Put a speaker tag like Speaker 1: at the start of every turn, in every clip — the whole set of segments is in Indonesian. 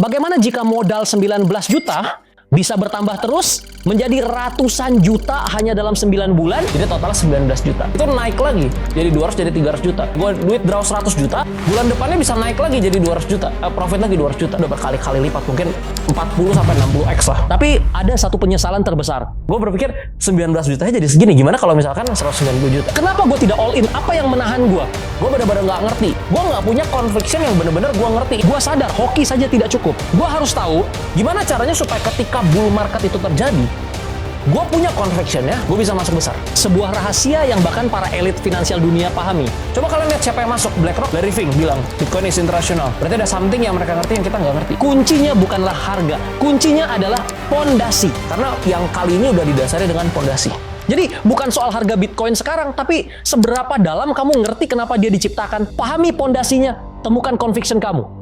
Speaker 1: Bagaimana jika modal 19 juta bisa bertambah terus menjadi ratusan juta hanya dalam 9 bulan? Jadi total 19 juta. Itu naik lagi jadi 200, jadi 300 juta. Gue duit draw 100 juta, bulan depannya bisa naik lagi jadi 200 juta. Profit lagi 200 juta. Udah berkali-kali lipat, mungkin 40 sampai 60x lah. Tapi ada satu penyesalan terbesar. Gue berpikir 19 jutanya jadi segini. Gimana kalau misalkan 190 juta? Kenapa gue tidak all in? Apa yang menahan gue? Gue benar-benar nggak ngerti. Gue nggak punya conviction yang benar-benar gue ngerti. Gue sadar hoki saja tidak cukup. Gue harus tahu gimana caranya supaya ketika bull market itu terjadi, gue punya conviction ya, gue bisa masuk besar. Sebuah rahasia yang bahkan para elit finansial dunia pahami. Coba kalian lihat siapa yang masuk. BlackRock, Larry Fink bilang Bitcoin is international. Berarti ada something yang mereka ngerti yang kita nggak ngerti. Kuncinya bukanlah harga, kuncinya adalah pondasi. Karena yang kali ini udah didasari dengan pondasi. Jadi bukan soal harga Bitcoin sekarang, tapi seberapa dalam kamu ngerti kenapa dia diciptakan. Pahami pondasinya, temukan conviction kamu.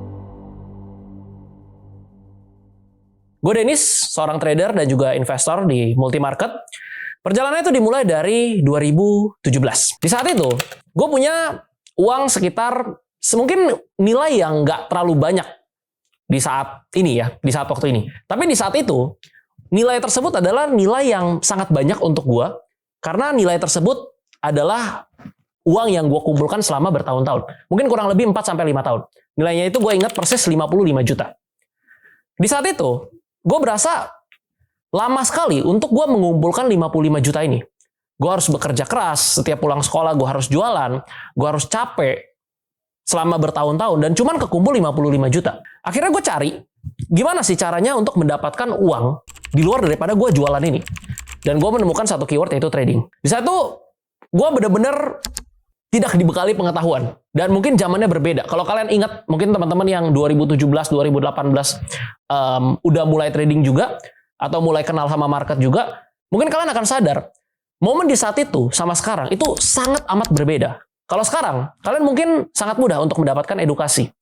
Speaker 1: Gue Dennis, seorang trader dan juga investor di multi market. Perjalanannya itu dimulai dari 2017. Di saat itu, gue punya uang sekitar mungkin nilai yang nggak terlalu banyak di saat ini ya, di saat waktu ini. Tapi di saat itu, nilai tersebut adalah nilai yang sangat banyak untuk gue, karena nilai tersebut adalah uang yang gue kumpulkan selama bertahun-tahun. Mungkin kurang lebih 4-5 tahun. Nilainya itu gue ingat persis 55 juta. Di saat itu, gue berasa lama sekali untuk gue mengumpulkan 55 juta ini. Gue harus bekerja keras, setiap pulang sekolah gue harus jualan, gue harus capek selama bertahun-tahun, dan cuman kekumpul 55 juta. Akhirnya gue cari, gimana sih caranya untuk mendapatkan uang di luar daripada gue jualan ini. Dan gue menemukan satu keyword, yaitu trading. Di saat itu, gue bener-bener tidak dibekali pengetahuan. Dan mungkin zamannya berbeda. Kalau kalian ingat, mungkin teman-teman yang 2017, 2018 udah mulai trading juga, atau mulai kenal sama market juga, mungkin kalian akan sadar, momen di saat itu sama sekarang, itu sangat amat berbeda. Kalau sekarang, kalian mungkin sangat mudah untuk mendapatkan edukasi.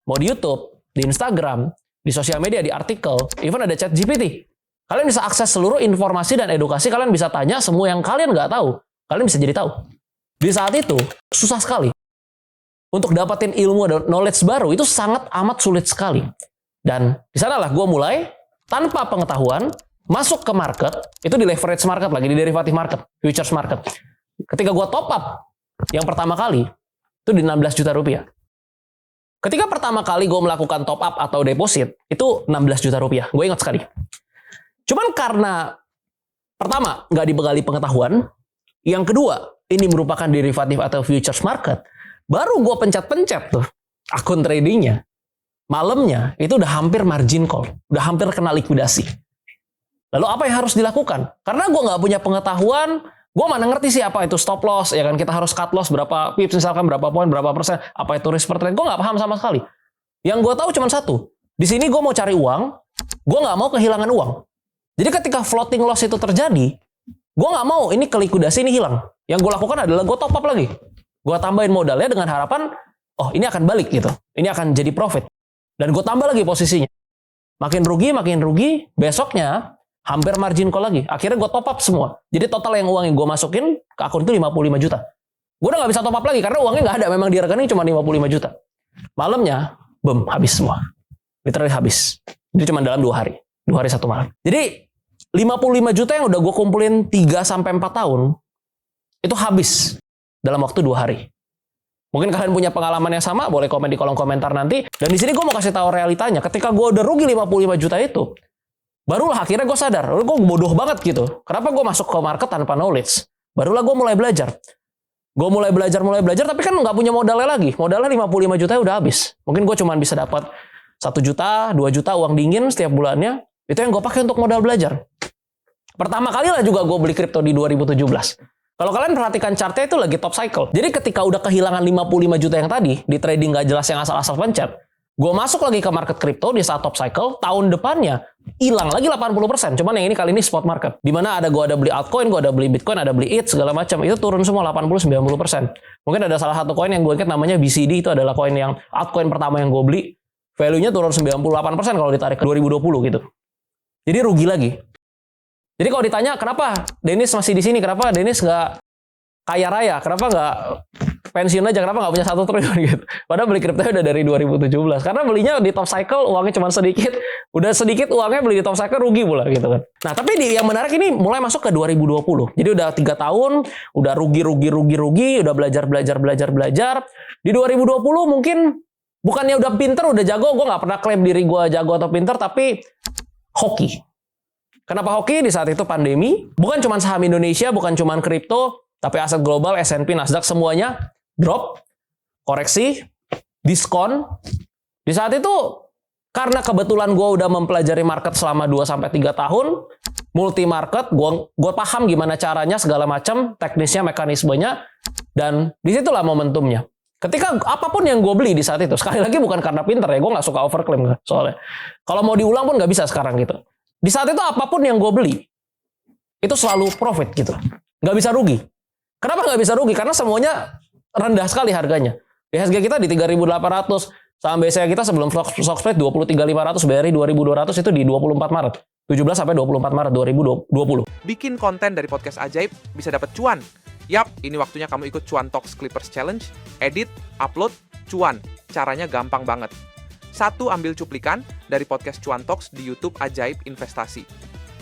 Speaker 1: Mau di YouTube, di Instagram, di sosial media, di artikel, even ada chat GPT. Kalian bisa akses seluruh informasi dan edukasi, kalian bisa tanya semua yang kalian nggak tahu. Kalian bisa jadi tahu. Di saat itu, susah sekali. Untuk dapatin ilmu dan knowledge baru, itu sangat amat sulit sekali. Dan di sanalah gue mulai, tanpa pengetahuan, masuk ke market, itu di leverage market lagi, di derivative market, futures market. Ketika gue top up, yang pertama kali, itu di 16 juta rupiah. Ketika pertama kali gue melakukan top up atau deposit, itu 16 juta rupiah. Gue ingat sekali. Cuman karena, pertama, nggak dibekali pengetahuan, yang kedua, ini merupakan derivatif atau futures market, baru gue pencet-pencet tuh akun tradingnya, malamnya itu udah hampir margin call, udah hampir kena likuidasi. Lalu apa yang harus dilakukan? Karena gue nggak punya pengetahuan, gue mana ngerti sih apa itu stop loss, ya kan, kita harus cut loss berapa pips, misalkan berapa poin, berapa persen, apa itu risk per trade, gue nggak paham sama sekali. Yang gue tahu cuma satu, di sini gue mau cari uang, gue nggak mau kehilangan uang. Jadi ketika floating loss itu terjadi, gue nggak mau ini kelikuidasi ini hilang. Yang gue lakukan adalah gue top up lagi. Gue tambahin modalnya dengan harapan, oh ini akan balik gitu. Ini akan jadi profit. Dan gue tambah lagi posisinya. Makin rugi, besoknya hampir margin call lagi. Akhirnya gue top up semua. Jadi total yang uang yang gue masukin ke akun itu 55 juta. Gue udah nggak bisa top up lagi karena uangnya nggak ada. Memang di rekening cuma 55 juta. Malamnya, boom, habis semua. Literally habis. Jadi cuma dalam 2 hari. 2 hari 1 malam. Jadi 55 juta yang udah gue kumpulin 3-4 tahun, itu habis dalam waktu 2 hari. Mungkin kalian punya pengalaman yang sama, boleh komen di kolom komentar nanti. Dan di sini gue mau kasih tahu realitanya. Ketika gue udah rugi 55 juta itu, barulah akhirnya gue sadar, gue bodoh banget gitu. Kenapa gue masuk ke market tanpa knowledge? Barulah gue mulai belajar. Gue mulai belajar, tapi kan nggak punya modalnya lagi. Modalnya 55 juta udah habis. Mungkin gue cuma bisa dapat 1 juta, 2 juta uang dingin setiap bulannya. Itu yang gue pakai untuk modal belajar. Pertama kali lah juga gue beli kripto di 2017. Kalau kalian perhatikan chartnya itu lagi top cycle. Jadi ketika udah kehilangan 55 juta yang tadi, di trading gak jelas yang asal-asal pencet, gue masuk lagi ke market kripto di saat top cycle, tahun depannya hilang lagi 80%. Cuman yang ini kali ini spot market. Dimana gue ada beli altcoin, gue ada beli bitcoin, ada beli ETH, segala macam. Itu turun semua 80-90%. Mungkin ada salah satu koin yang gue ingat namanya BCD, itu adalah koin yang altcoin pertama yang gue beli. Value-nya turun 98% kalau ditarik ke 2020 gitu. Jadi rugi lagi. Jadi kalau ditanya kenapa Dennis masih di sini, kenapa Dennis nggak kaya raya, kenapa nggak pensiun aja, kenapa nggak punya 1 triliun gitu. Padahal beli kripto udah dari 2017. Karena belinya di top cycle uangnya cuma sedikit, udah sedikit uangnya beli di top cycle rugi pula gitu kan. Nah, tapi yang menarik ini mulai masuk ke 2020. Jadi udah 3 tahun, udah rugi, udah belajar. Di 2020 mungkin bukannya udah pinter, udah jago, gue nggak pernah klaim diri gue jago atau pinter, tapi hoki. Kenapa hoki? Di saat itu pandemi, bukan cuma saham Indonesia, bukan cuma kripto, tapi aset global, S&P, Nasdaq, semuanya drop, koreksi, diskon. Di saat itu, karena kebetulan gue udah mempelajari market selama 2-3 tahun, multi market, gue paham gimana caranya, segala macam, teknisnya, mekanismenya, dan disitulah momentumnya. Ketika apapun yang gue beli di saat itu, sekali lagi bukan karena pinter ya, gue nggak suka overclaim soalnya. Kalau mau diulang pun nggak bisa sekarang gitu. Di saat itu apapun yang gue beli, itu selalu profit gitu. Nggak bisa rugi. Kenapa nggak bisa rugi? Karena semuanya rendah sekali harganya. IHSG kita di 3.800, saham BCA kita sebelum stock split 23.500, BRI 2.200 itu di 24 Maret. 17 sampai 24 Maret 2020.
Speaker 2: Bikin konten dari podcast ajaib bisa dapat cuan. Yap, ini waktunya kamu ikut Cuan Talks Clippers Challenge. Edit, upload, cuan. Caranya gampang banget. 1. Ambil cuplikan dari podcast Cuan Talks di YouTube Ajaib Investasi.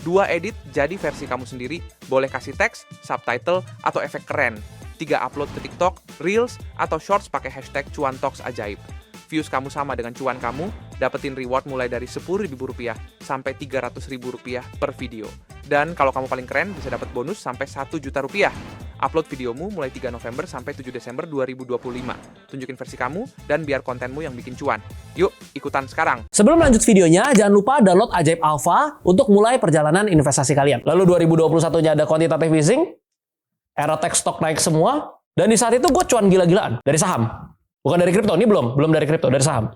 Speaker 2: 2. Edit jadi versi kamu sendiri, boleh kasih teks, subtitle, atau efek keren. 3. Upload ke TikTok, Reels, atau Shorts pakai hashtag Cuan Talks Ajaib. Views kamu sama dengan cuan kamu, dapetin reward mulai dari Rp10.000 sampai Rp300.000 per video. Dan kalau kamu paling keren, bisa dapat bonus sampai Rp1.000.000. Upload videomu mulai 3 November sampai 7 Desember 2025. Tunjukin versi kamu dan biar kontenmu yang bikin cuan. Yuk, ikutan sekarang.
Speaker 1: Sebelum lanjut videonya, jangan lupa download Ajaib Alpha untuk mulai perjalanan investasi kalian. Lalu 2021-nya ada quantitative easing, era tech stock naik semua, dan di saat itu gue cuan gila-gilaan dari saham. Bukan dari kripto, ini belum dari kripto, dari saham.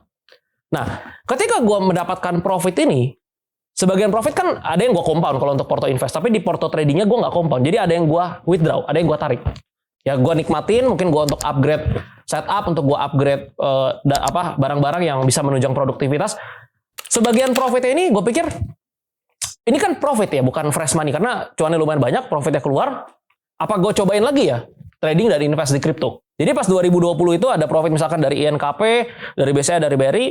Speaker 1: Nah, ketika gue mendapatkan profit ini, sebagian profit kan ada yang gue compound kalau untuk porto invest, tapi di porto tradingnya gue nggak compound. Jadi ada yang gue withdraw, ada yang gue tarik. Ya gue nikmatin, mungkin gue untuk upgrade setup, untuk gue upgrade barang-barang yang bisa menunjang produktivitas. Sebagian profitnya ini gue pikir, ini kan profit ya, bukan fresh money. Karena cuannya lumayan banyak, profitnya keluar. Apa gue cobain lagi ya, trading dan invest di kripto. Jadi pas 2020 itu ada profit misalkan dari INKP, dari BCA, dari BRI,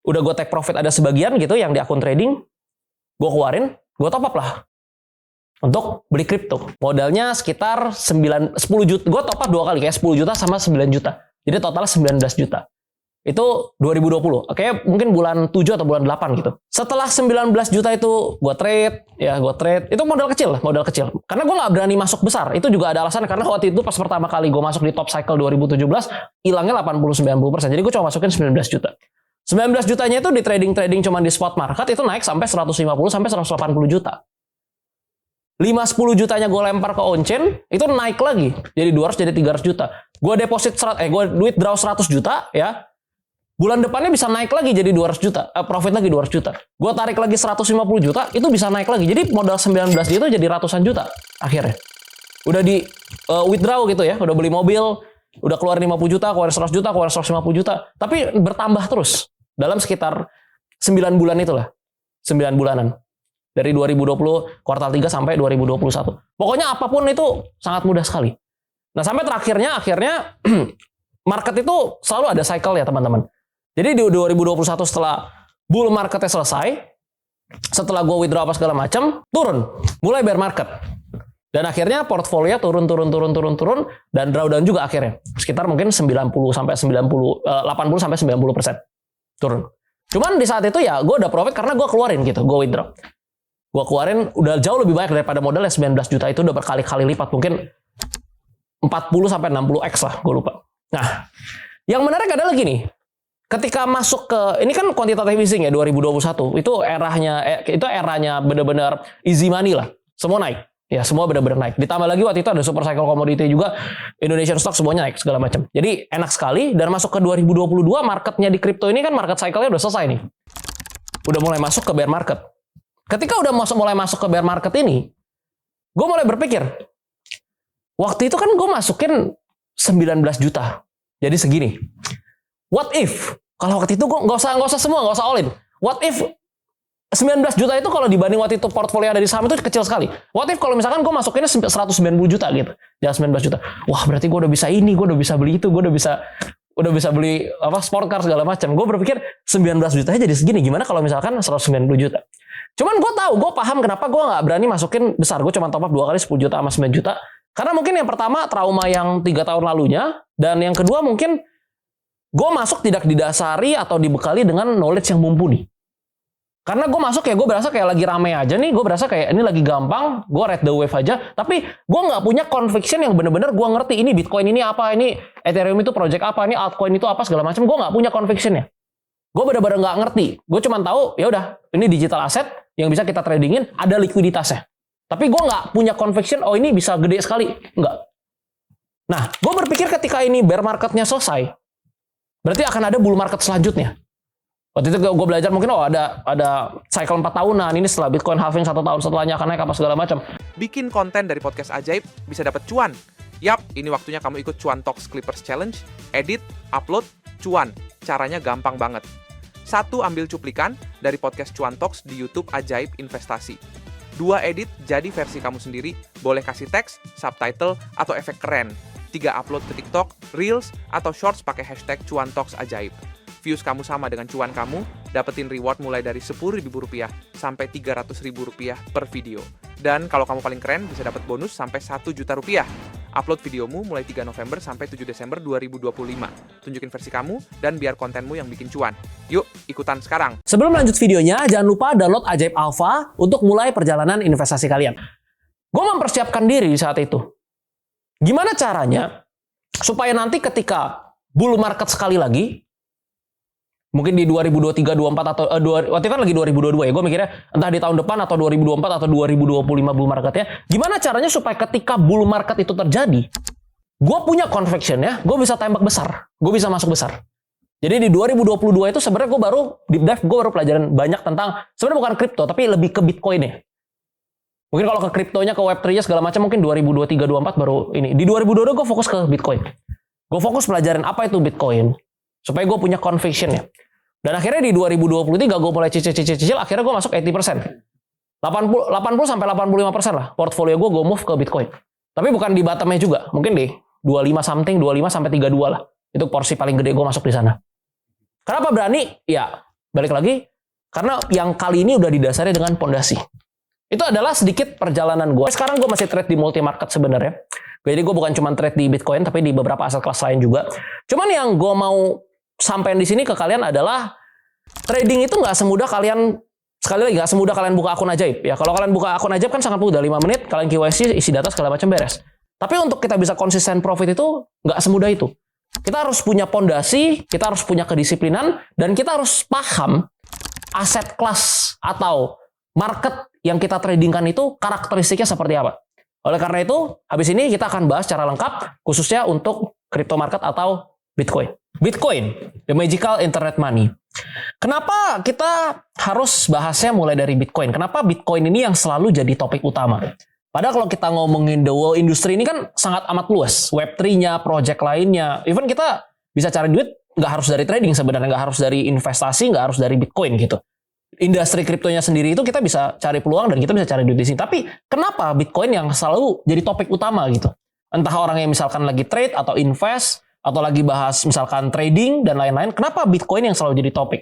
Speaker 1: udah gue take profit ada sebagian gitu yang di akun trading, gue keluarin, gue top up lah untuk beli kripto. Modalnya sekitar 10 juta. Gue top up 2 kali, kayak 10 juta sama 9 juta. Jadi totalnya 19 juta. Itu 2020. Kayak mungkin bulan 7 atau bulan 8 gitu. Setelah 19 juta itu gue trade. Itu modal kecil. Karena gue nggak berani masuk besar. Itu juga ada alasan karena waktu itu pas pertama kali gue masuk di top cycle 2017, hilangnya 80-90%. Jadi gue cuma masukin 19 juta. 19 jutanya itu di trading cuma di spot market itu naik sampai 150 sampai 180 juta. 5-10 jutanya gue lempar ke on-chain, itu naik lagi. Jadi 200 jadi 300 juta. Gue deposit gue withdraw 100 juta ya. Bulan depannya bisa naik lagi jadi 200 juta. Profit lagi 200 juta. Gue tarik lagi 150 juta, itu bisa naik lagi. Jadi modal 19 itu jadi ratusan juta akhirnya. Udah di withdraw gitu ya, udah beli mobil, udah keluar 50 juta, keluar 100 juta, keluar 150 juta. Tapi bertambah terus. Dalam sekitar 9 bulan itulah. 9 bulanan. Dari 2020 kuartal 3 sampai 2021. Pokoknya apapun itu sangat mudah sekali. Nah, sampai akhirnya market itu selalu ada cycle ya, teman-teman. Jadi di 2021 setelah bull marketnya selesai, setelah gue withdraw apa segala macam, turun. Mulai bear market. Dan akhirnya portfolio turun dan drawdown juga akhirnya. Sekitar mungkin 80 sampai 90%. Turun. Cuman di saat itu ya gue udah profit karena gue keluarin gitu, gue withdraw. Gue keluarin udah jauh lebih banyak daripada modalnya 19 juta itu udah berkali-kali lipat, mungkin 40 sampai 60x lah, gue lupa. Nah, yang menarik adalah gini. Ketika masuk ke ini kan quantitative easing ya 2021, itu eranya benar-benar easy money lah. Semua naik. Ya, semua benar-benar naik. Ditambah lagi waktu itu ada super cycle commodity juga, Indonesian stock semuanya naik segala macam. Jadi enak sekali dan masuk ke 2022 marketnya di kripto ini kan market cycle-nya udah selesai nih. Udah mulai masuk ke bear market. Ketika udah mulai masuk ke bear market ini, gue mulai berpikir, waktu itu kan gue masukin 19 juta. Jadi segini. What if? Kalau waktu itu gue nggak usah semua, nggak usah all in. What if 19 juta itu kalau dibanding waktu itu portfolio ada di saham itu kecil sekali. What if kalau misalkan gue masukinnya 190 juta gitu. Jangan 19 juta. Wah, berarti gue udah bisa ini, gue udah bisa beli itu, gue udah bisa beli sport car segala macam. Gue berpikir 19 jutanya jadi segini. Gimana kalau misalkan 190 juta? Cuman gue paham kenapa gue nggak berani masukin besar. Gue cuma top up 2 kali 10 juta sama 9 juta. Karena mungkin yang pertama trauma yang 3 tahun lalunya. Dan yang kedua mungkin gue masuk tidak didasari atau dibekali dengan knowledge yang mumpuni. Karena gue masuk ya gue berasa kayak lagi rame aja nih. Gue berasa kayak ini lagi gampang. Gue ride the wave aja. Tapi gue nggak punya conviction yang bener-bener gue ngerti. Ini Bitcoin ini apa. Ini Ethereum itu project apa. Ini altcoin itu apa segala macam. Gue nggak punya convictionnya. Gue bener-bener nggak ngerti. Gue cuma tahu ya udah ini digital asset yang bisa kita tradingin. Ada likuiditasnya. Tapi gue nggak punya conviction. Oh ini bisa gede sekali. Nggak. Nah gue berpikir ketika ini bear marketnya selesai. Berarti akan ada bull market selanjutnya. Waktu itu gue belajar mungkin ada cycle 4 tahunan. Ini setelah Bitcoin halving 1 tahun setelahnya akan naik apa segala macam.
Speaker 2: Bikin konten dari podcast ajaib bisa dapat cuan. Yap, ini waktunya kamu ikut Cuan Talks Clippers Challenge. Edit, upload, cuan. Caranya gampang banget. 1. Ambil cuplikan dari podcast Cuan Talks di YouTube Ajaib Investasi. 2. Edit jadi versi kamu sendiri. Boleh kasih teks, subtitle, atau efek keren. 3. Upload ke TikTok, Reels, atau Shorts pakai hashtag Cuan Talks Ajaib. Views kamu sama dengan cuan kamu, dapetin reward mulai dari Rp10.000 sampai Rp300.000 per video. Dan kalau kamu paling keren, bisa dapat bonus sampai Rp1 juta. Upload videomu mulai 3 November sampai 7 Desember 2025. Tunjukin versi kamu, dan biar kontenmu yang bikin cuan. Yuk, ikutan sekarang.
Speaker 1: Sebelum lanjut videonya, jangan lupa download Ajaib Alpha untuk mulai perjalanan investasi kalian. Gue mempersiapkan diri di saat itu. Gimana caranya supaya nanti ketika bull market sekali lagi, mungkin di 2023, 2024 atau waktu itu kan lagi 2022 ya. Gue mikirnya entah di tahun depan atau 2024 atau 2025 bull marketnya. Gimana caranya supaya ketika bull market itu terjadi, gue punya conviction ya, gue bisa tembak besar, gue bisa masuk besar. Jadi di 2022 itu sebenarnya gue baru deep dive, gue baru pelajaran banyak tentang sebenarnya bukan kripto tapi lebih ke Bitcoin ya. Mungkin kalau ke kriptonya, ke Web3-nya segala macam mungkin 2023, 2024 baru ini. Di 2022 gue fokus ke Bitcoin. Gue fokus pelajaran apa itu Bitcoin supaya gue punya conviction ya. Dan akhirnya di 2023 gue mulai cicil, akhirnya gue masuk 80%. 80 sampai 85% lah portfolio gue move ke Bitcoin. Tapi bukan di bottomnya juga, mungkin di 25 something, 25 sampai 32 lah. Itu porsi paling gede gue masuk di sana. Kenapa berani? Ya, balik lagi karena yang kali ini udah didasari dengan pondasi. Itu adalah sedikit perjalanan gue. Sekarang gue masih trade di multi market sebenarnya. Jadi gue bukan cuma trade di Bitcoin tapi di beberapa aset kelas lain juga. Cuman yang gue mau sampai di sini ke kalian adalah trading itu nggak semudah kalian, sekali lagi nggak semudah kalian buka akun ajaib ya. Kalau kalian buka akun ajaib kan sangat mudah, 5 menit kalian KYC, isi data segala macam beres. Tapi untuk kita bisa konsisten profit itu nggak semudah itu. Kita harus punya pondasi, kita harus punya kedisiplinan, dan kita harus paham aset kelas atau market yang kita tradingkan itu karakteristiknya seperti apa. Oleh karena itu, habis ini kita akan bahas secara lengkap khususnya untuk crypto market atau Bitcoin. Bitcoin, the magical internet money. Kenapa kita harus bahasnya mulai dari Bitcoin? Kenapa Bitcoin ini yang selalu jadi topik utama? Padahal kalau kita ngomongin the whole industry ini kan sangat amat luas. Web3-nya, project lainnya. Even kita bisa cari duit nggak harus dari trading sebenarnya. Nggak harus dari investasi, nggak harus dari Bitcoin gitu. Industri kriptonya sendiri itu kita bisa cari peluang dan kita bisa cari duit di sini. Tapi kenapa Bitcoin yang selalu jadi topik utama gitu? Entah orang yang misalkan lagi trade atau invest, atau lagi bahas misalkan trading dan lain-lain, kenapa Bitcoin yang selalu jadi topik?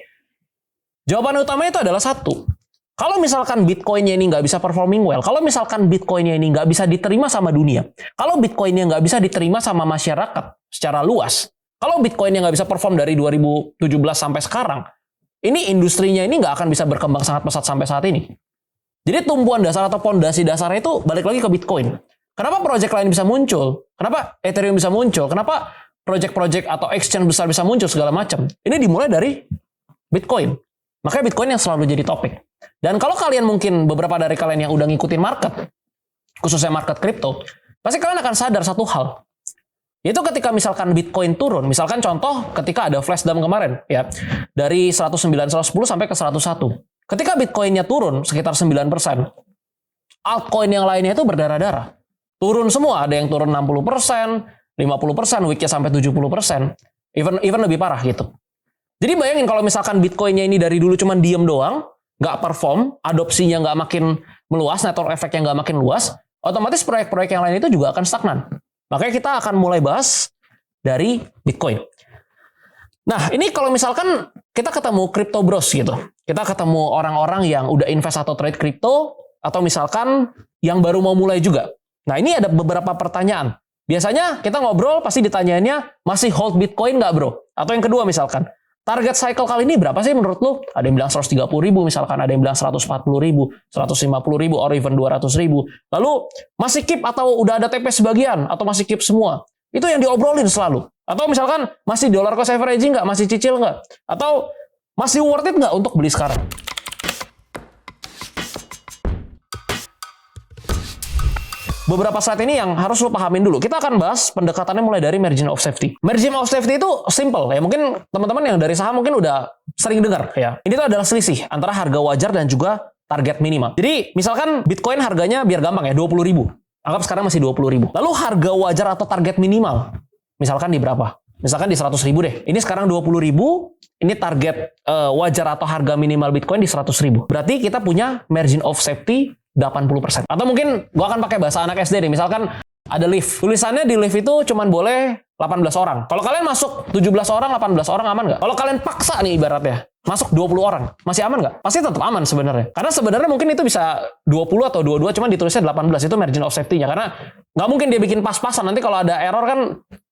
Speaker 1: Jawaban utamanya itu adalah satu. Kalau misalkan Bitcoinnya ini nggak bisa performing well, kalau misalkan Bitcoinnya ini nggak bisa diterima sama dunia, kalau Bitcoinnya nggak bisa diterima sama masyarakat secara luas, kalau Bitcoinnya nggak bisa perform dari 2017 sampai sekarang, ini industrinya ini nggak akan bisa berkembang sangat pesat sampai saat ini. Jadi tumpuan dasar atau pondasi dasarnya itu balik lagi ke Bitcoin. Kenapa project lain bisa muncul? Kenapa Ethereum bisa muncul? Kenapa project-project atau exchange besar bisa muncul segala macam? Ini dimulai dari Bitcoin. Makanya Bitcoin yang selalu jadi topik. Dan kalau kalian mungkin beberapa dari kalian yang udah ngikutin market, khususnya market kripto, pasti kalian akan sadar satu hal. Yaitu ketika misalkan Bitcoin turun, misalkan contoh ketika ada flash dump kemarin, ya, dari 109, 110 sampai ke 101. Ketika Bitcoinnya turun sekitar 9%, altcoin yang lainnya itu berdarah-darah. Turun semua, ada yang turun 60%, 50%, weeknya sampai 70%, even lebih parah gitu. Jadi bayangin kalau misalkan Bitcoinnya ini dari dulu cuma diem doang, nggak perform, adopsinya nggak makin meluas, network effect-nya nggak makin luas, otomatis proyek-proyek yang lain itu juga akan stagnan. Makanya kita akan mulai bahas dari Bitcoin. Nah, ini kalau misalkan kita ketemu crypto bros gitu, kita ketemu orang-orang yang udah invest atau trade crypto, atau misalkan yang baru mau mulai juga. Nah, ini ada beberapa pertanyaan. Biasanya kita ngobrol pasti ditanyainnya, masih hold Bitcoin nggak bro? Atau yang kedua misalkan, target cycle kali ini berapa sih menurut lu? Ada yang bilang 130.000 misalkan, ada yang bilang 140.000, 150.000, or even 200.000. Lalu masih keep atau udah ada TP sebagian, atau masih keep semua? Itu yang diobrolin selalu. Atau misalkan masih dollar cost averaging nggak? Masih cicil nggak? Atau masih worth it nggak untuk beli sekarang? Beberapa slide ini yang harus lo pahamin dulu. Kita akan bahas pendekatannya mulai dari margin of safety. Margin of safety itu simple ya. Mungkin teman-teman yang dari saham mungkin udah sering dengar ya. Ini tuh adalah selisih antara harga wajar dan juga target minimal. Jadi misalkan Bitcoin harganya biar gampang ya 20.000. Anggap sekarang masih 20.000. Lalu harga wajar atau target minimal misalkan di berapa? Misalkan di 100.000 deh. Ini sekarang 20.000. Ini target wajar atau harga minimal Bitcoin di 100.000. Berarti kita punya margin of safety 80%. Atau mungkin gua akan pakai bahasa anak SD nih. Misalkan ada lift. Tulisannya di lift itu cuman boleh 18 orang. Kalau kalian masuk 17 orang, 18 orang aman nggak? Kalau kalian paksa nih ibaratnya, masuk 20 orang, masih aman nggak? Pasti tetap aman sebenarnya. Karena sebenarnya mungkin itu bisa 20 atau 22, cuman ditulisnya 18. Itu margin of safety-nya. Karena nggak mungkin dia bikin pas-pasan. Nanti kalau ada error kan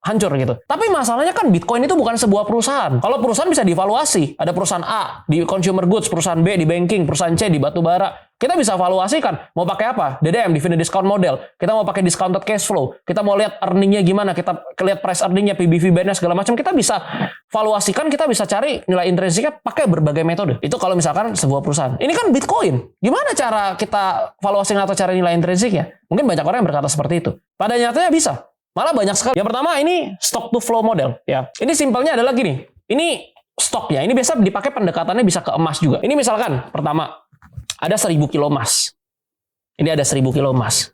Speaker 1: hancur gitu. Tapi masalahnya kan Bitcoin itu bukan sebuah perusahaan. Kalau perusahaan bisa dievaluasi. Ada perusahaan A di consumer goods, perusahaan B di banking, perusahaan C di batu bara. Kita bisa evaluasikan mau pakai apa? DDM, dividend discount model. Kita mau pakai discounted cash flow. Kita mau lihat earningnya gimana. Kita lihat price earningnya, PBV bandnya segala macam. Kita bisa evaluasikan. Kita bisa cari nilai intrinsiknya pakai berbagai metode. Itu kalau misalkan sebuah perusahaan. Ini kan Bitcoin. Gimana cara kita evaluasi atau cari nilai intrinsiknya? Mungkin banyak orang yang berkata seperti itu. Pada nyatanya bisa. Malah banyak sekali. Yang pertama ini stock to flow model. Ya. Ini simpelnya adalah gini. Ini stoknya. Ini biasa dipakai pendekatannya bisa ke emas juga. Ini misalkan pertama. Ada 1.000 kilo emas. Ini ada 1.000 kilo emas.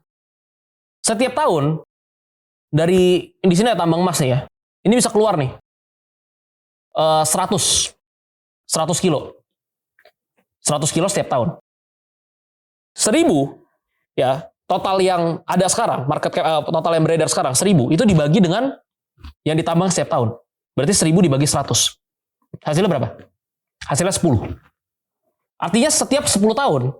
Speaker 1: Setiap tahun, di sini ada tambang emas nih ya. Ini bisa keluar nih. 100 kilo. 100 kilo setiap tahun. 1.000, ya, total yang ada sekarang, total yang beredar sekarang, 1.000, itu dibagi dengan yang ditambang setiap tahun. Berarti 1.000 dibagi 100. Hasilnya berapa? Hasilnya 10. Artinya setiap 10 tahun,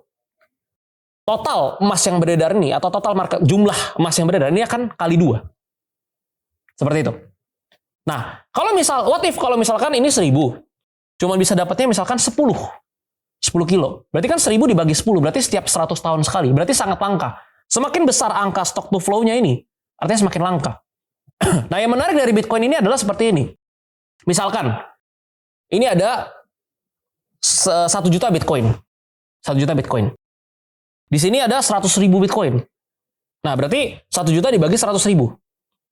Speaker 1: total emas yang beredar ini, atau total jumlah emas yang beredar ini akan kali 2. Seperti itu. Nah, kalau misalkan ini 1.000, cuma bisa dapatnya misalkan 10 kilo. Berarti kan 1.000 dibagi 10, berarti setiap 100 tahun sekali. Berarti sangat langka. Semakin besar angka stock to flow-nya ini, artinya semakin langka. Nah, yang menarik dari Bitcoin ini adalah seperti ini. Misalkan, ini ada 1 juta Bitcoin. 1 juta Bitcoin. Di sini ada 100.000 Bitcoin. Nah, berarti 1 juta dibagi 100.000.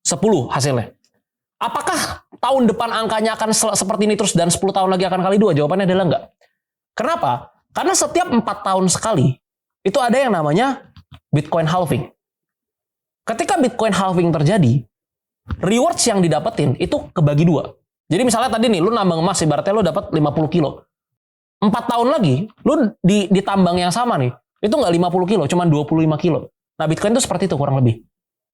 Speaker 1: 10 hasilnya. Apakah tahun depan angkanya akan seperti ini terus dan 10 tahun lagi akan kali 2? Jawabannya adalah enggak. Kenapa? Karena setiap 4 tahun sekali, itu ada yang namanya Bitcoin halving. Ketika Bitcoin halving terjadi, rewards yang didapetin itu kebagi 2. Jadi misalnya tadi nih, lu nambang emas, ibaratnya lu dapat 50 kilo. 4 tahun lagi, lu di tambang yang sama nih, itu nggak 50 kilo, cuma 25 kilo. Nah, Bitcoin itu seperti itu kurang lebih.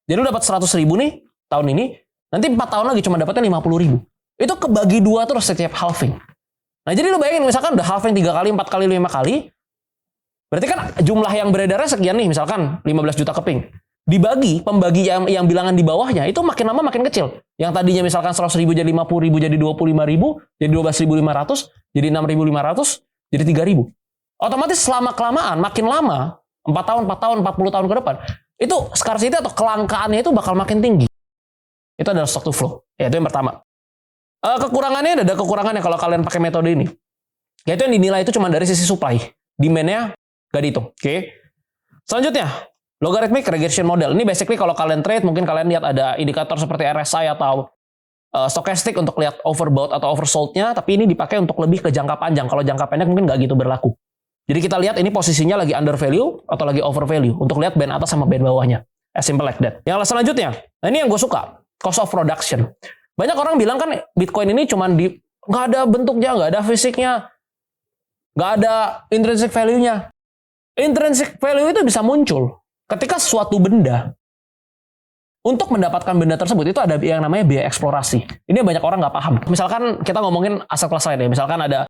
Speaker 1: Jadi lu dapat 100.000 nih, tahun ini, nanti 4 tahun lagi cuma dapatnya 50.000. Itu kebagi 2 terus setiap halving. Nah, jadi lu bayangin, misalkan udah halving 3 kali, 4 kali, 5 kali, berarti kan jumlah yang beredarnya sekian nih, misalkan 15 juta keping. Dibagi, pembagi yang bilangan di bawahnya, itu makin lama makin kecil. Yang tadinya misalkan 100.000 jadi 50.000, jadi 25.000, jadi 12.500, jadi 6.500, jadi 3.000. Otomatis selama-kelamaan, makin lama, 4 tahun, 40 tahun ke depan, itu scarcity atau kelangkaannya itu bakal makin tinggi. Itu adalah stock to flow. Ya, itu yang pertama. Kekurangannya ada kekurangannya kalau kalian pakai metode ini. Yaitu yang dinilai itu cuma dari sisi supply. Demand-nya gak dihitung. Oke. Selanjutnya, logarithmic regression model. Ini basically kalau kalian trade, mungkin kalian lihat ada indikator seperti RSI atau stochastic untuk lihat overbought atau oversold-nya, tapi ini dipakai untuk lebih ke jangka panjang. Kalau jangka pendek mungkin nggak gitu berlaku. Jadi kita lihat ini posisinya lagi under value atau lagi over value untuk lihat band atas sama band bawahnya. As simple like that. Yang selanjutnya, nah ini yang gue suka, cost of production. Banyak orang bilang kan Bitcoin ini cuma nggak ada bentuknya, nggak ada fisiknya. Nggak ada intrinsic value-nya. Intrinsic value itu bisa muncul ketika suatu benda, untuk mendapatkan benda tersebut itu ada yang namanya biaya eksplorasi. Ini banyak orang nggak paham. Misalkan kita ngomongin aset kelas lain ya. Misalkan ada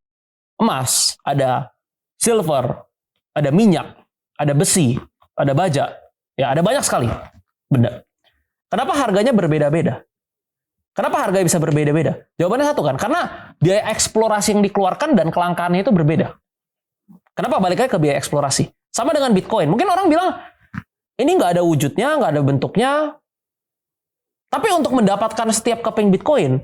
Speaker 1: emas, ada silver, ada minyak, ada besi, ada baja. Ya, ada banyak sekali benda. Kenapa harganya berbeda-beda? Kenapa harganya bisa berbeda-beda? Jawabannya satu kan, karena biaya eksplorasi yang dikeluarkan dan kelangkaannya itu berbeda. Kenapa balik lagi ke biaya eksplorasi? Sama dengan Bitcoin. Mungkin orang bilang, ini nggak ada wujudnya, nggak ada bentuknya. Tapi untuk mendapatkan setiap keping Bitcoin,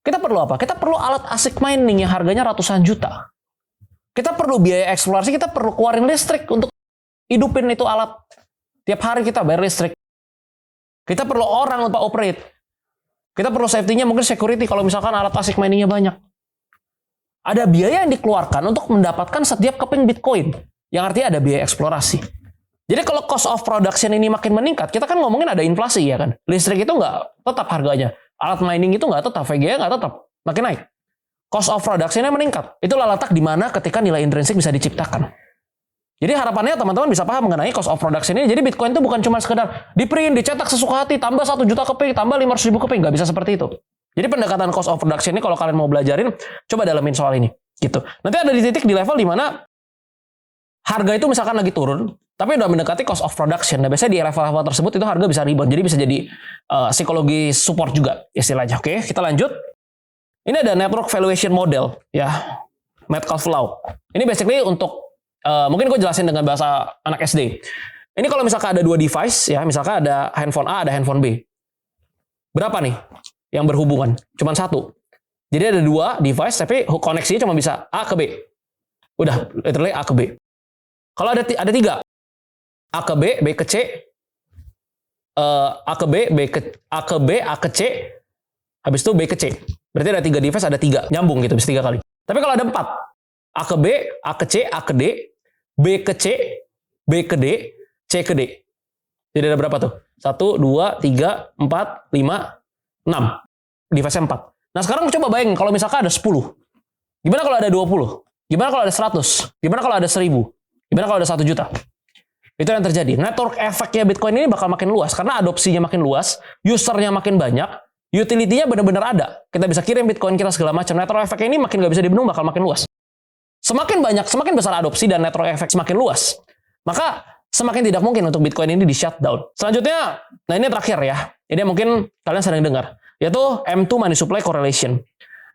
Speaker 1: kita perlu apa? Kita perlu alat ASIC mining yang harganya ratusan juta. Kita perlu biaya eksplorasi, kita perlu keluarin listrik untuk hidupin itu alat. Tiap hari kita bayar listrik. Kita perlu orang untuk operate. Kita perlu safety-nya, mungkin security kalau misalkan alat ASIC miningnya banyak. Ada biaya yang dikeluarkan untuk mendapatkan setiap keping Bitcoin. Yang artinya ada biaya eksplorasi. Jadi kalau cost of production ini makin meningkat, kita kan ngomongin ada inflasi ya kan. Listrik itu nggak tetap harganya. Alat mining itu nggak tetap, VGA nggak tetap. Makin naik. Cost of production-nya meningkat. Itulah letak di mana ketika nilai intrinsik bisa diciptakan. Jadi harapannya teman-teman bisa paham mengenai cost of production ini. Jadi Bitcoin itu bukan cuma sekedar di-print, dicetak sesuka hati, tambah 1 juta keping, tambah 500.000 keping. Nggak bisa seperti itu. Jadi pendekatan cost of production ini kalau kalian mau belajarin, coba dalamin soal ini. Gitu. Nanti ada di titik di level di mana harga itu misalkan lagi turun, tapi udah mendekati cost of production. Nah, biasanya di level-level tersebut itu harga bisa rebound. Jadi bisa jadi psikologi support juga istilahnya. Oke, kita lanjut. Ini ada network valuation model ya. Metcalfe law. Ini basically untuk mungkin gue jelasin dengan bahasa anak SD. Ini kalau misalkan ada 2 device ya, misalkan ada handphone A, ada handphone B. Berapa nih yang berhubungan? Cuman 1. Jadi ada 2 device tapi koneksinya cuma bisa A ke B. Udah, literally A ke B. Kalau ada 3, A ke B, B ke C, A ke B, A ke B, A ke C, habis itu B ke C. Berarti ada 3 device, ada 3. Nyambung gitu, bisa 3 kali. Tapi kalau ada 4, A ke B, A ke C, A ke D, B ke C, B ke D, C ke D. Jadi ada berapa tuh? 1, 2, 3, 4, 5, 6. Device-nya 4. Nah sekarang coba bayangin kalau misalkan ada 10. Gimana kalau ada 20? Gimana kalau ada 100? Gimana kalau ada 1000? Gimana kalau ada 1 juta? Itu yang terjadi. Network efeknya Bitcoin ini bakal makin luas. Karena adopsinya makin luas, usernya makin banyak, utility-nya benar-benar ada. Kita bisa kirim Bitcoin kita segala macam. Network efeknya ini makin nggak bisa dibendung, bakal makin luas. Semakin banyak, semakin besar adopsi dan network efek semakin luas. Maka semakin tidak mungkin untuk Bitcoin ini di-shutdown. Selanjutnya, nah ini terakhir ya. Ini mungkin kalian sering dengar. Yaitu M2 Money Supply Correlation.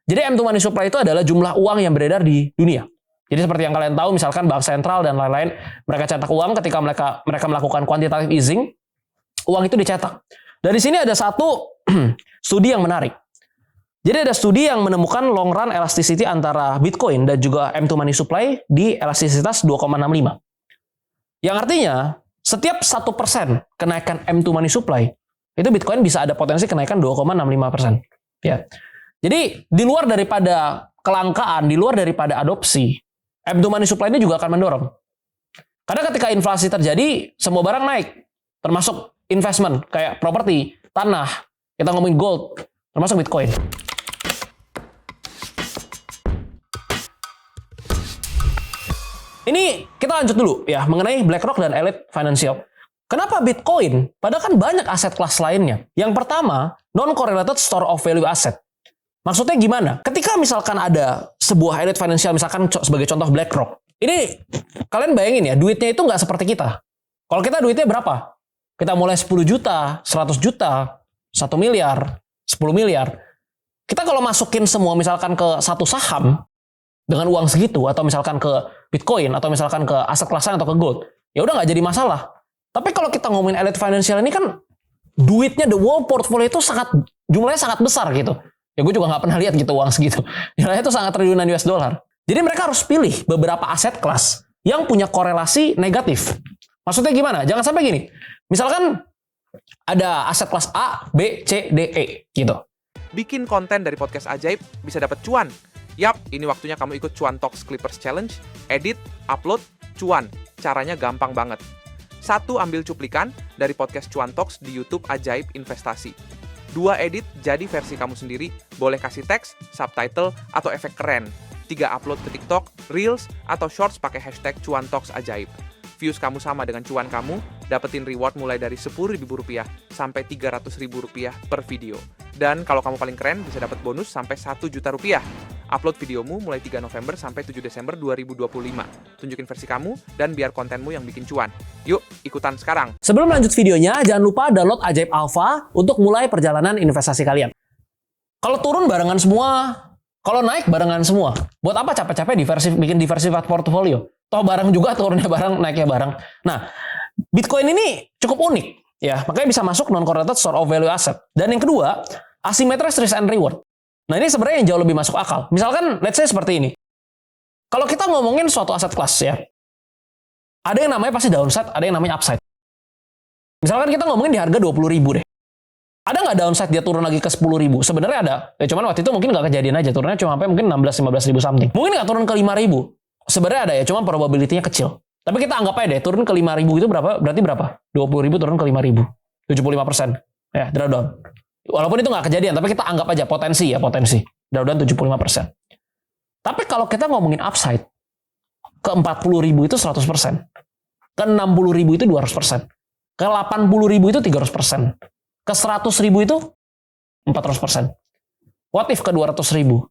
Speaker 1: Jadi M2 Money Supply itu adalah jumlah uang yang beredar di dunia. Jadi seperti yang kalian tahu, misalkan bank sentral dan lain-lain, mereka cetak uang ketika mereka melakukan quantitative easing, uang itu dicetak. Dari sini ada satu studi yang menarik. Jadi ada studi yang menemukan long run elasticity antara Bitcoin dan juga M2 Money Supply di elastisitas 2,65. Yang artinya, setiap 1% kenaikan M2 Money Supply, itu Bitcoin bisa ada potensi kenaikan 2,65%. Ya. Jadi, di luar daripada kelangkaan, di luar daripada adopsi, M2 Money Supply ini juga akan mendorong. Karena ketika inflasi terjadi, semua barang naik. Termasuk investment, kayak properti, tanah, kita ngomongin gold, termasuk Bitcoin. Ini kita lanjut dulu ya, mengenai BlackRock dan Elite Financial. Kenapa Bitcoin? Padahal kan banyak aset kelas lainnya. Yang pertama, non-correlated store of value asset. Maksudnya gimana? Ketika misalkan ada sebuah Elite Financial, misalkan sebagai contoh BlackRock, ini kalian bayangin ya, duitnya itu nggak seperti kita. Kalau kita duitnya berapa? Kita mulai 10 juta, 100 juta, 1 miliar, 10 miliar. Kita kalau masukin semua misalkan ke satu saham, dengan uang segitu, atau misalkan ke Bitcoin, atau misalkan ke aset kelas lain atau ke gold, ya udah nggak jadi masalah. Tapi kalau kita ngomongin Elite Financial ini kan duitnya, the whole portfolio itu jumlahnya sangat besar gitu. Ya gue juga nggak pernah lihat gitu uang segitu. Nilainya itu sangat triliunan US dollar. Jadi mereka harus pilih beberapa aset kelas yang punya korelasi negatif. Maksudnya gimana? Jangan sampai gini. Misalkan ada aset kelas A, B, C, D, E gitu.
Speaker 2: Bikin konten dari podcast ajaib bisa dapat cuan. Yap, ini waktunya kamu ikut Cuan Talks Clippers Challenge. Edit, upload, cuan. Caranya gampang banget. 1. Ambil cuplikan dari podcast Cuan Talks di YouTube Ajaib Investasi. 2. Edit jadi versi kamu sendiri. Boleh kasih teks, subtitle, atau efek keren. 3 upload ke TikTok, Reels, atau Shorts pakai hashtag Cuan Talks Ajaib. Views kamu sama dengan cuan kamu, dapetin reward mulai dari Rp10.000 sampai Rp300.000 per video. Dan kalau kamu paling keren, bisa dapat bonus sampai Rp1 juta. Upload videomu mulai 3 November sampai 7 Desember 2025. Tunjukin versi kamu dan biar kontenmu yang bikin cuan. Yuk, ikutan sekarang.
Speaker 1: Sebelum lanjut videonya, jangan lupa download Ajaib Alpha untuk mulai perjalanan investasi kalian. Kalau turun barengan semua, kalau naik barengan semua. Buat apa capek-capek bikin diversified portfolio? Toh bareng juga, turunnya bareng, naiknya bareng. Nah, Bitcoin ini cukup unik, ya. Makanya bisa masuk non-correlated store of value asset. Dan yang kedua, asymmetric risk and reward. Nah, ini sebenarnya yang jauh lebih masuk akal. Misalkan, let's say seperti ini. Kalau kita ngomongin suatu aset kelas, ya, ada yang namanya pasti downside, ada yang namanya upside. Misalkan kita ngomongin di harga 20.000 deh. Ada nggak downside dia turun lagi ke 10.000? Sebenarnya ada. Ya, cuman waktu itu mungkin nggak kejadian aja. Turunnya cuma sampai mungkin 16-15.000 something. Mungkin nggak turun ke 5.000. Sebenarnya ada ya, cuma probability-nya kecil. Tapi kita anggap aja deh, turun ke 5.000 itu berapa? Berarti berapa? 20.000 turun ke 5.000. 75%. Ya, drawdown. Walaupun itu nggak kejadian, tapi kita anggap aja potensi. Drawdown 75%. Tapi kalau kita ngomongin upside, ke 40.000 itu 100%. Ke 60.000 itu 200%. Ke 80.000 itu 300%. Ke 100.000 itu 400%. What if ke 200.000,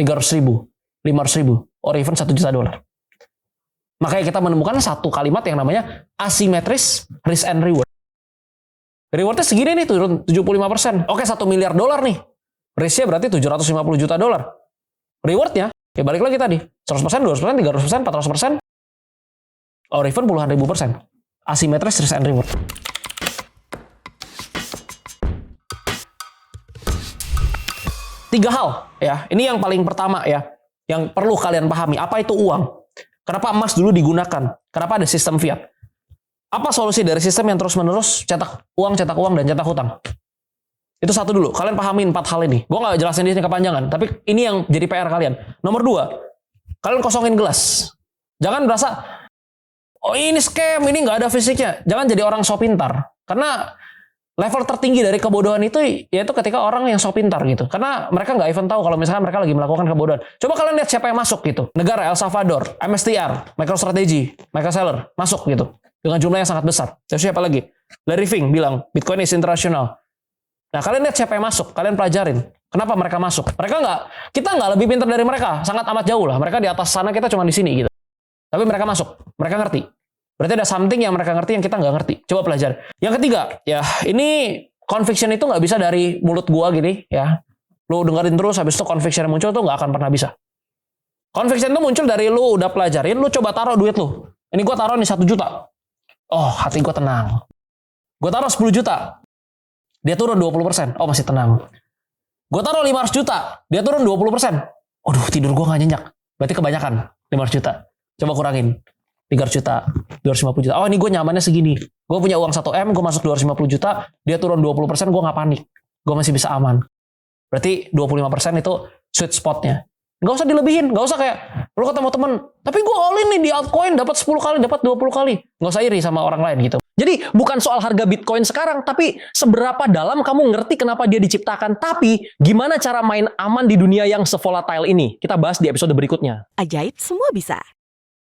Speaker 1: 300.000, 500.000, or even $1 juta? Makanya kita menemukan satu kalimat yang namanya asymmetric risk and reward. Rewardnya segini nih, turun 75%. Oke, $1 miliar nih. Risknya berarti $750 juta. Rewardnya, ya balik lagi tadi. 100%, 200%, 300%, 400%, or even puluhan ribu persen. Asymmetric risk and reward. Tiga hal, ya. Ini yang paling pertama, ya. Yang perlu kalian pahami, apa itu uang? Kenapa emas dulu digunakan? Kenapa ada sistem fiat? Apa solusi dari sistem yang terus-menerus cetak uang, dan cetak hutang? Itu satu dulu. Kalian pahamin 4 hal ini. Gue nggak jelasin di sini kepanjangan, tapi ini yang jadi PR kalian. Nomor 2, kalian kosongin gelas. Jangan berasa, oh ini scam, ini nggak ada fisiknya. Jangan jadi orang so pintar. Karena level tertinggi dari kebodohan itu yaitu ketika orang yang so pintar gitu. Karena mereka nggak even tahu kalau misalkan mereka lagi melakukan kebodohan. Coba kalian lihat siapa yang masuk gitu. Negara El Salvador, MSTR, MicroStrategy, Michael Saylor masuk gitu. Dengan jumlah yang sangat besar. Dan siapa lagi? Larry Fink bilang, Bitcoin is international. Nah, kalian lihat siapa yang masuk. Kalian pelajarin. Kenapa mereka masuk? Kita nggak lebih pintar dari mereka. Sangat amat jauh lah. Mereka di atas sana, kita cuma di sini gitu. Tapi mereka masuk. Mereka ngerti. Berarti ada something yang mereka ngerti yang kita nggak ngerti. Coba pelajari. Yang ketiga, ya ini conviction itu nggak bisa dari mulut gua gini, ya. Lu dengerin terus, habis itu conviction yang muncul tuh nggak akan pernah bisa. Conviction itu muncul dari lu udah pelajarin, lu coba taruh duit lu. Ini gua taruh nih 1 juta. Oh, hati gua tenang. Gua taruh 10 juta. Dia turun 20%. Oh, masih tenang. Gua taruh 500 juta. Dia turun 20%. Aduh, tidur gua nggak nyenyak. Berarti kebanyakan 500 juta. Coba kurangin. 300 juta, 250 juta. Oh, ini gue nyamannya segini. Gue punya uang 1M, gue masuk 250 juta, dia turun 20%, gue nggak panik. Gue masih bisa aman. Berarti 25% itu sweet spotnya. Nggak usah dilebihin, nggak usah kayak, lo ketemu temen, tapi gue all in nih di altcoin, dapat 10 kali, dapat 20 kali. Nggak usah iri sama orang lain gitu.
Speaker 3: Jadi bukan soal harga Bitcoin sekarang, tapi seberapa dalam kamu ngerti kenapa dia diciptakan, tapi gimana cara main aman di dunia yang sevolatile ini. Kita bahas di episode berikutnya.
Speaker 4: Ajaib semua bisa.